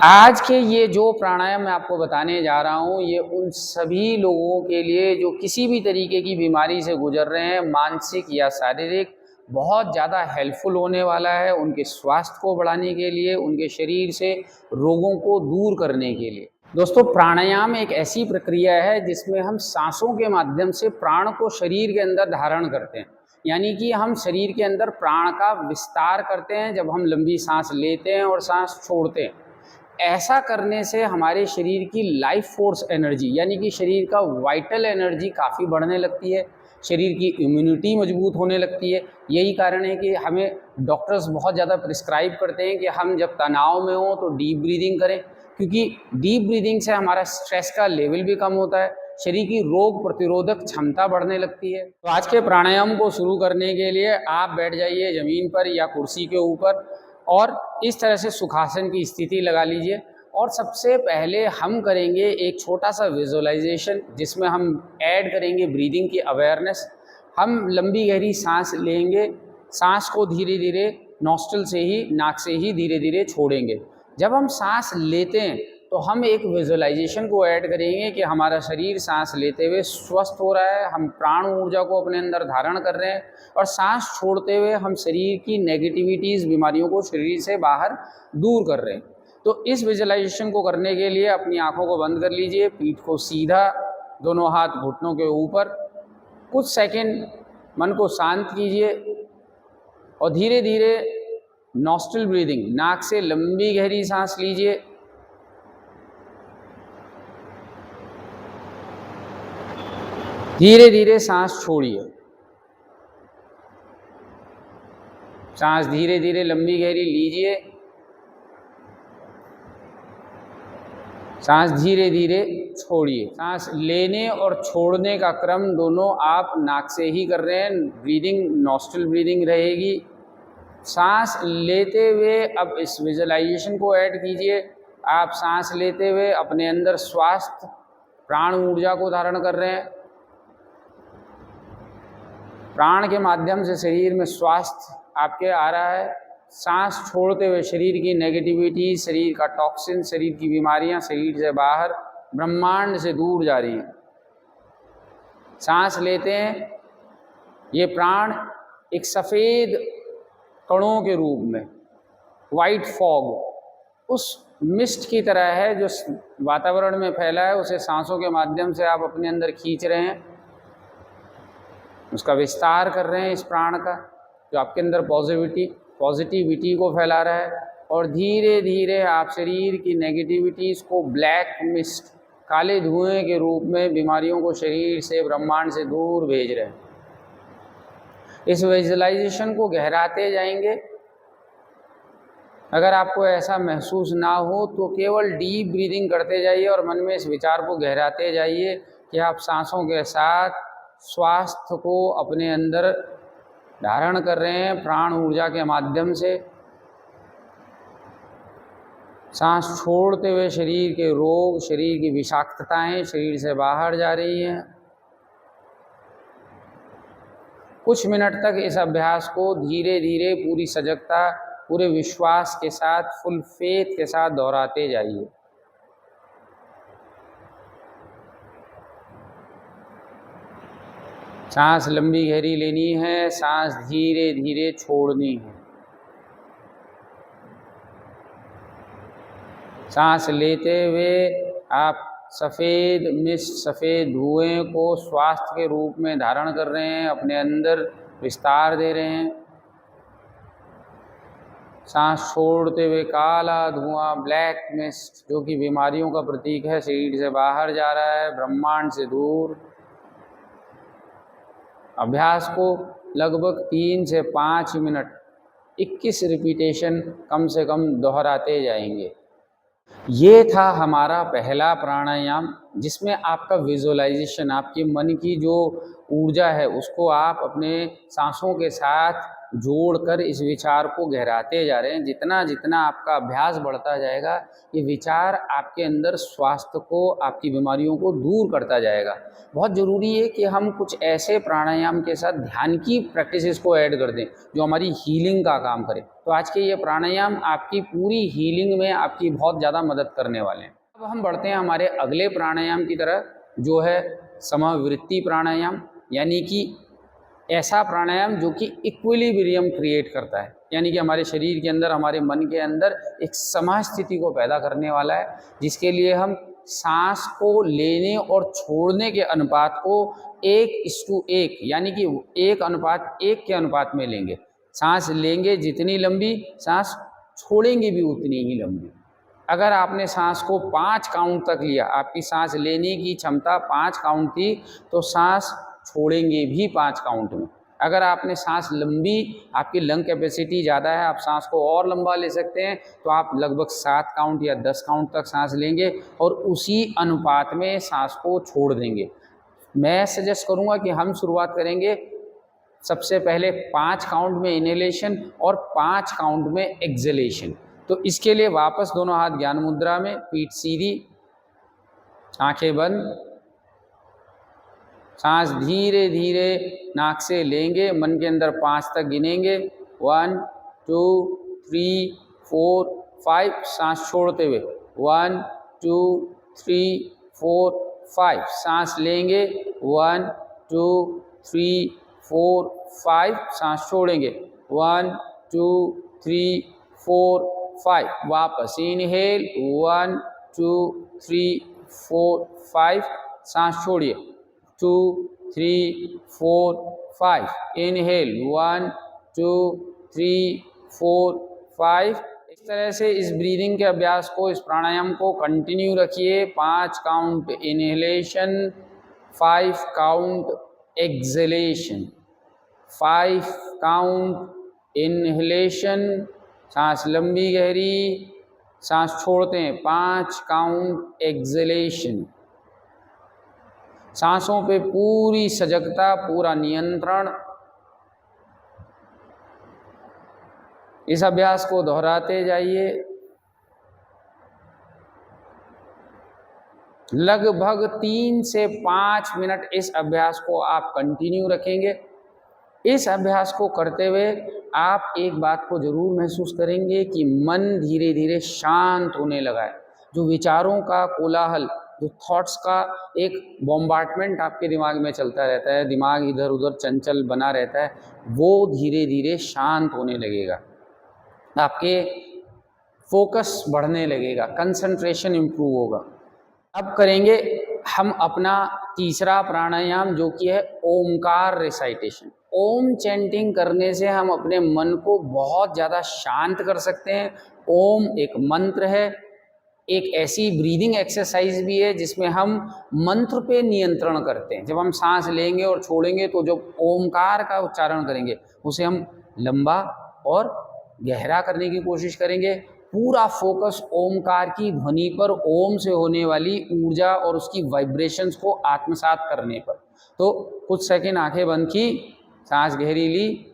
आज के ये जो प्राणायाम मैं आपको बताने जा रहा हूँ, ये उन सभी लोगों के लिए जो किसी भी तरीके की बीमारी से गुजर रहे हैं, मानसिक या शारीरिक, बहुत ज़्यादा हेल्पफुल होने वाला है उनके स्वास्थ्य को बढ़ाने के लिए, उनके शरीर से रोगों को दूर करने के लिए। दोस्तों, प्राणायाम एक ऐसी प्रक्रिया है जिसमें हम सांसों के माध्यम से प्राण को शरीर के अंदर धारण करते हैं। यानी कि हम शरीर के अंदर प्राण का विस्तार करते हैं जब हम लंबी सांस लेते हैं और सांस छोड़ते हैं। ऐसा करने से हमारे शरीर की लाइफ फोर्स एनर्जी यानी कि शरीर का वाइटल एनर्जी काफ़ी बढ़ने लगती है, शरीर की इम्यूनिटी मजबूत होने लगती है। यही कारण है कि हमें डॉक्टर्स बहुत ज़्यादा प्रिस्क्राइब करते हैं कि हम जब तनाव में हो तो डीप ब्रीदिंग करें, क्योंकि डीप ब्रीदिंग से हमारा स्ट्रेस का लेवल भी कम होता है, शरीर की रोग प्रतिरोधक क्षमता बढ़ने लगती है। तो आज के प्राणायाम को शुरू करने के लिए आप बैठ जाइए ज़मीन पर या कुर्सी के ऊपर और इस तरह से सुखासन की स्थिति लगा लीजिए। और सबसे पहले हम करेंगे एक छोटा सा विजुअलाइजेशन जिसमें हम ऐड करेंगे ब्रीदिंग की अवेयरनेस। हम लंबी गहरी सांस लेंगे, सांस को धीरे धीरे नॉस्ट्रल से ही, नाक से ही धीरे धीरे छोड़ेंगे। जब हम सांस लेते हैं तो हम एक विजुअलाइजेशन को ऐड करेंगे कि हमारा शरीर सांस लेते हुए स्वस्थ हो रहा है, हम प्राण ऊर्जा को अपने अंदर धारण कर रहे हैं, और सांस छोड़ते हुए हम शरीर की नेगेटिविटीज़, बीमारियों को शरीर से बाहर दूर कर रहे हैं। तो इस विजुअलाइजेशन को करने के लिए अपनी आंखों को बंद कर लीजिए, पीठ को सीधा, दोनों हाथ घुटनों के ऊपर, कुछ सेकंड मन को शांत कीजिए और धीरे धीरे नॉस्ट्रल ब्रीदिंग, नाक से लंबी गहरी सांस लीजिए, धीरे धीरे सांस छोड़िए। सांस धीरे धीरे लंबी गहरी लीजिए, सांस धीरे धीरे छोड़िए। सांस लेने और छोड़ने का क्रम दोनों आप नाक से ही कर रहे हैं, ब्रीदिंग नॉस्ट्रल ब्रीदिंग रहेगी। सांस लेते हुए अब इस विजुअलाइजेशन को ऐड कीजिए। आप सांस लेते हुए अपने अंदर स्वास्थ्य, प्राण ऊर्जा को धारण कर रहे हैं। प्राण के माध्यम से शरीर में स्वास्थ्य आपके आ रहा है। सांस छोड़ते हुए शरीर की नेगेटिविटी, शरीर का टॉक्सिन, शरीर की बीमारियां शरीर से बाहर, ब्रह्मांड से दूर जा रही हैं। सांस लेते हैं, ये प्राण एक सफ़ेद कणों के रूप में, वाइट फॉग, उस मिस्ट की तरह है जो वातावरण में फैला है, उसे सांसों के माध्यम से आप अपने अंदर खींच रहे हैं, उसका विस्तार कर रहे हैं। इस प्राण का जो आपके अंदर पॉजिटिविटी को फैला रहा है, और धीरे धीरे आप शरीर की नेगेटिविटीज़ को ब्लैक मिस्ट, काले धुएं के रूप में, बीमारियों को शरीर से, ब्रह्मांड से दूर भेज रहे हैं। इस विजुअलाइजेशन को गहराते जाएंगे। अगर आपको ऐसा महसूस ना हो तो केवल डीप ब्रीदिंग करते जाइए और मन में इस विचार को गहराते जाइए कि आप सांसों के साथ स्वास्थ्य को अपने अंदर धारण कर रहे हैं प्राण ऊर्जा के माध्यम से। सांस छोड़ते हुए शरीर के रोग, शरीर की विषाक्तताएं शरीर से बाहर जा रही हैं। कुछ मिनट तक इस अभ्यास को धीरे धीरे, पूरी सजगता, पूरे विश्वास के साथ, फुल फेथ के साथ दोहराते जाइए। सांस लंबी गहरी लेनी है, सांस धीरे धीरे छोड़नी है। सांस लेते हुए आप सफ़ेद मिस्ट, सफ़ेद धुएं को स्वास्थ्य के रूप में धारण कर रहे हैं, अपने अंदर विस्तार दे रहे हैं। सांस छोड़ते हुए काला धुआं, ब्लैक मिस्ट, जो कि बीमारियों का प्रतीक है, शरीर से बाहर जा रहा है, ब्रह्मांड से दूर। अभ्यास को लगभग 3 से 5 मिनट, 21 रिपीटेशन कम से कम दोहराते जाएंगे। ये था हमारा पहला प्राणायाम, जिसमें आपका विजुअलाइजेशन, आपके मन की जो ऊर्जा है उसको आप अपने सांसों के साथ जोड़कर इस विचार को गहराते जा रहे हैं। जितना जितना आपका अभ्यास बढ़ता जाएगा, ये विचार आपके अंदर स्वास्थ्य को, आपकी बीमारियों को दूर करता जाएगा। बहुत ज़रूरी है कि हम कुछ ऐसे प्राणायाम के साथ ध्यान की प्रैक्टिसेस को ऐड कर दें जो हमारी हीलिंग का काम करें। तो आज के ये प्राणायाम आपकी पूरी हीलिंग में आपकी बहुत ज़्यादा मदद करने वाले हैं। अब हम बढ़ते हैं हमारे अगले प्राणायाम की तरफ, जो है समवृत्ति प्राणायाम, यानी कि ऐसा प्राणायाम जो कि इक्विलिब्रियम क्रिएट करता है, यानी कि हमारे शरीर के अंदर, हमारे मन के अंदर एक समस्थिति को पैदा करने वाला है, जिसके लिए हम सांस को लेने और छोड़ने के अनुपात को 1:1 यानी कि 1:1 के अनुपात में लेंगे। सांस लेंगे जितनी लंबी, सांस छोड़ेंगे भी उतनी ही लंबी। अगर आपने सांस को 5 काउंट तक लिया, आपकी सांस लेने की क्षमता 5 काउंट थी, तो सांस छोड़ेंगे भी 5 काउंट में। अगर आपने सांस लंबी, आपकी लंग कैपेसिटी ज़्यादा है, आप सांस को और लंबा ले सकते हैं, तो आप लगभग 7 काउंट या 10 काउंट तक सांस लेंगे और उसी अनुपात में सांस को छोड़ देंगे। मैं सजेस्ट करूँगा कि हम शुरुआत करेंगे सबसे पहले 5 काउंट में इनहेलेशन और 5 काउंट में एक्सहेलेशन। तो इसके लिए वापस दोनों हाथ ज्ञान मुद्रा में, पीठ सीधी, आंखें बंद, सांस धीरे धीरे नाक से लेंगे, मन के अंदर 5 तक गिनेंगे, 1 2 3 4 5, सांस छोड़ते हुए 1 2 3 4 5, सांस लेंगे 1 2 3 4 5, सांस छोड़ेंगे 1 2 3 4 5, वापस इनहेल 1 2 3 4 5, सांस छोड़िए 2 3 4 5, इनहेल 1 2 3 4 5। इस तरह से इस ब्रीदिंग के अभ्यास को, इस प्राणायाम को कंटिन्यू रखिए। 5 count inhalation, 5 count exhalation, 5 count inhalation, सांस लंबी गहरी, सांस छोड़ते हैं, 5 काउंट एक्सहेलेशन। सांसों पे पूरी सजगता, पूरा नियंत्रण। इस अभ्यास को दोहराते जाइए। लगभग 3 से 5 मिनट इस अभ्यास को आप कंटिन्यू रखेंगे। इस अभ्यास को करते हुए आप एक बात को जरूर महसूस करेंगे कि मन धीरे धीरे शांत होने लगा है। जो विचारों का कोलाहल, जो थॉट्स का एक बॉम्बार्डमेंट आपके दिमाग में चलता रहता है, दिमाग इधर उधर चंचल बना रहता है, वो धीरे धीरे शांत होने लगेगा। आपके फोकस बढ़ने लगेगा, कंसंट्रेशन इम्प्रूव होगा। अब करेंगे हम अपना तीसरा प्राणायाम, जो कि है ओमकार रिसाइटेशन। ओम चैंटिंग करने से हम अपने मन को बहुत ज़्यादा शांत कर सकते हैं। ओम एक मंत्र है, एक ऐसी ब्रीदिंग एक्सरसाइज भी है जिसमें हम मंत्र पे नियंत्रण करते हैं। जब हम सांस लेंगे और छोड़ेंगे तो जब ओमकार का उच्चारण करेंगे, उसे हम लंबा और गहरा करने की कोशिश करेंगे। पूरा फोकस ओमकार की ध्वनि पर, ओम से होने वाली ऊर्जा और उसकी वाइब्रेशंस को आत्मसात करने पर। तो कुछ सेकंड आंखें बंद की, सांस गहरी ली,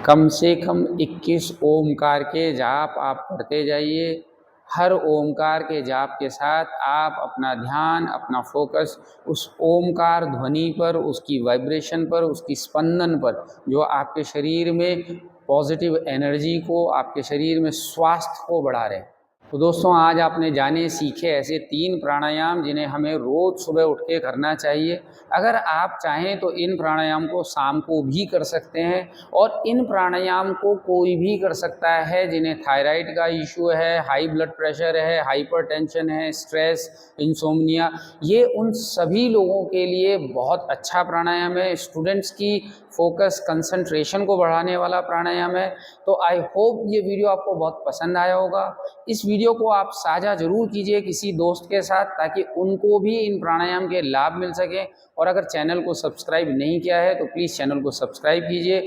कम से कम 21 ओमकार के जाप आप करते जाइए। हर ओमकार के जाप के साथ आप अपना ध्यान, अपना फोकस उस ओमकार ध्वनि पर, उसकी वाइब्रेशन पर, उसकी स्पंदन पर, जो आपके शरीर में पॉजिटिव एनर्जी को, आपके शरीर में स्वास्थ्य को बढ़ा रहे हैं। तो दोस्तों आज आपने जाने सीखे ऐसे 3 प्राणायाम जिन्हें हमें रोज़ सुबह उठ के करना चाहिए। अगर आप चाहें तो इन प्राणायाम को शाम को भी कर सकते हैं और इन प्राणायाम को कोई भी कर सकता है जिन्हें थायराइड का इशू है, हाई ब्लड प्रेशर है, हाइपरटेंशन है, स्ट्रेस, इंसोम्निया, ये उन सभी लोगों के लिए बहुत अच्छा प्राणायाम है। स्टूडेंट्स की फोकस कंसंट्रेशन को बढ़ाने वाला प्राणायाम है। तो आई होप ये वीडियो आपको बहुत पसंद आया होगा। इस वीडियो को आप साझा ज़रूर कीजिए किसी दोस्त के साथ ताकि उनको भी इन प्राणायाम के लाभ मिल सकें। और अगर चैनल को सब्सक्राइब नहीं किया है तो प्लीज़ चैनल को सब्सक्राइब कीजिए।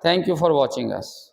Thank you for watching us.